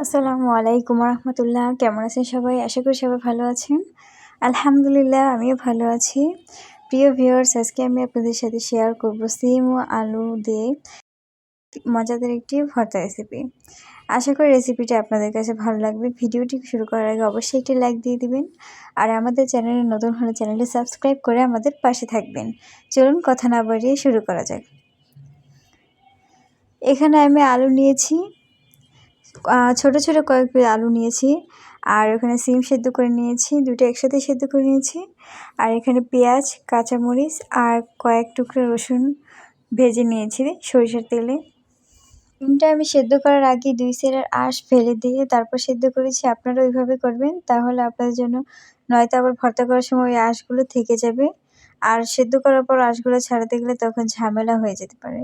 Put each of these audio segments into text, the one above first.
আসসালামু আলাইকুম রহমতুল্লাহ। কেমন আছেন সবাই? আশা করি সবাই ভালো আছেন। আলহামদুলিল্লাহ, আমিও ভালো আছি। প্রিয় ভিউয়ার্স, আজকে আমি আপনাদের সাথে শেয়ার করব সিম ও আলু দিয়ে মজাদার একটি ভর্তা রেসিপি। আশা করি রেসিপিটা আপনাদের কাছে ভালো লাগবে। ভিডিওটি শুরু করার আগে অবশ্যই একটি লাইক দিয়ে দিবেন, আর আমাদের চ্যানেলে নতুন হলে চ্যানেলটি সাবস্ক্রাইব করে আমাদের পাশে থাকবেন। চলুন কথা না বাড়িয়ে শুরু করা যাক। এখানে আমি আলু নিয়েছি, ছোট ছোট কয়েক পিস আলু নিয়েছি, আর ওখানে সিম সেদ্ধ করে নিয়েছি, দুটো একসাথে সেদ্ধ করে নিয়েছি। আর এখানে পেঁয়াজ, কাঁচামরিচ আর কয়েক টুকরো রসুন ভেজে নিয়েছি সরিষার তেলে। ডিমটা আমি সেদ্ধ করার আগে 2 সেরের আঁশ ফেলে দিয়ে তারপর সেদ্ধ করেছি। আপনারা ওইভাবে করবেন, তাহলে আপনাদের জন্য নয়তো আবার ভর্তা করার সময় ওই আঁশগুলো থেকে যাবে, আর সেদ্ধ করার পর আঁশগুলো ছাড়াতে গেলে তখন ঝামেলা হয়ে যেতে পারে।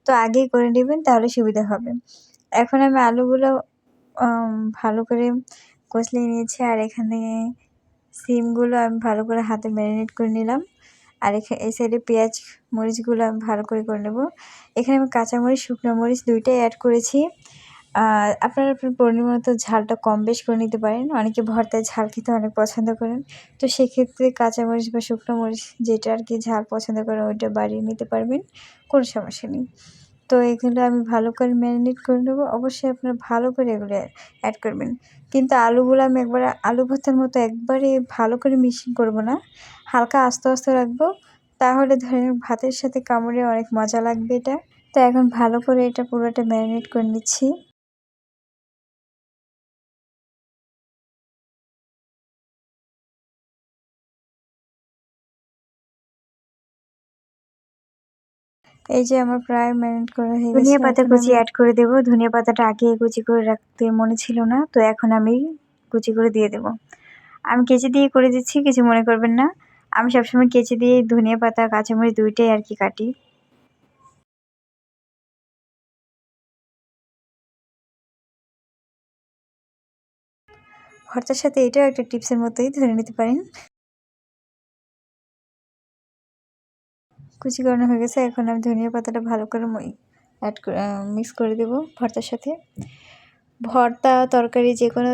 তো আগেই করে নেবেন, তাহলে সুবিধা হবে। এখন আমি আলুগুলো ভালো করে কষলিয়ে নিয়েছি, আর এখানে সিমগুলো আমি ভালো করে হাতে ম্যারিনেট করে নিলাম। আর এই সাইডে পেঁয়াজ মরিচগুলো আমি ভালো করে নেব। এখানে আমি কাঁচামরিচ, শুকনো মরিচ দুইটাই অ্যাড করেছি। আপনারা আপনার পরিমাণ মতো ঝালটা কম বেশ করে নিতে পারেন। অনেকে ভর্তায় ঝাল খেতে অনেক পছন্দ করেন, তো সেক্ষেত্রে কাঁচামরিচ বা শুকনো মরিচ যেটা আর কি ঝাল পছন্দ করেন ওইটা বাড়িয়ে নিতে পারবেন, কোনো সমস্যা নেই। তো এগুলো আমি ভালো করে ম্যারিনেট করে নেব। অবশ্যই আপনারা ভালো করে এগুলো অ্যাড করবেন, কিন্তু আলুগুলো আমি একবারে আলু ভর্তার মতো একবারে ভালো করে মিক্সিং করব না, হালকা আস্তে আস্তে রাখবো, তাহলে ধরেন ভাতের সাথে কামড়ে অনেক মজা লাগবে এটা। তো এখন ভালো করে এটা পুরোটা ম্যারিনেট করে নিচ্ছি। এই যে আমার প্রায় ম্যারিনেট করা হয়ে গেছে। ধনিয়া পাতা কুচি অ্যাড করে দেব। ধনিয়া পাতাটা আগে কুচি করে রাখতে মনে ছিল না, তো এখন আমি কুচি করে দিয়ে দেব। আমি কেচি দিয়ে করে দিচ্ছি, কিছু মনে করবেন না। আমি সবসময় কেচি দিয়ে ধনিয়া পাতা, কাঁচামরিচ দুইটাই আর কি কাটি। ভর্তার সাথে এটাও একটা টিপসের মতোই ধরে নিতে পারেন। কুচি করানো হয়ে গেছে, এখন আমি ধনিয়া পাতাটা ভালো করে মিক্স করে দেব ভর্তার সাথে। ভর্তা, তরকারি যে কোনো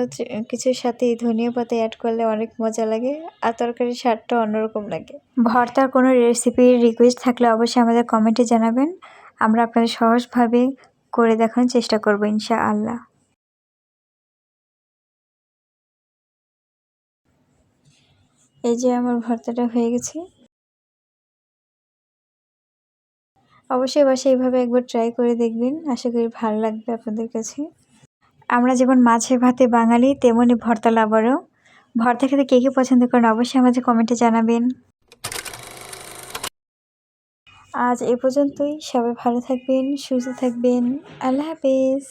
কিছুর সাথেই ধনিয়া পাতা অ্যাড করলে অনেক মজা লাগে, আর তরকারির স্বাদটা অন্যরকম লাগে। ভর্তার কোনো রেসিপির রিকোয়েস্ট থাকলে অবশ্যই আমাদের কমেন্টে জানাবেন। আমরা আপনাদের সহজভাবে করে দেখানোর চেষ্টা করব ইনশাআল্লাহ। এই যে আমার ভর্তাটা হয়ে গেছে। অবশ্যই বাসায় এইভাবে একবার ট্রাই করে দেখবেন, আশা করি ভালো লাগবে আপনাদের কাছে। আমরা যেমন মাছে ভাতে বাঙালি, তেমনি ভর্তা লাভারও। ভর্তা খেতে কে কে পছন্দ করেন অবশ্যই আমাদের কমেন্টে জানাবেন। আজ এ পর্যন্তই। সবাই ভালো থাকবেন, সুস্থ থাকবেন। আল্লাহ হাফেজ।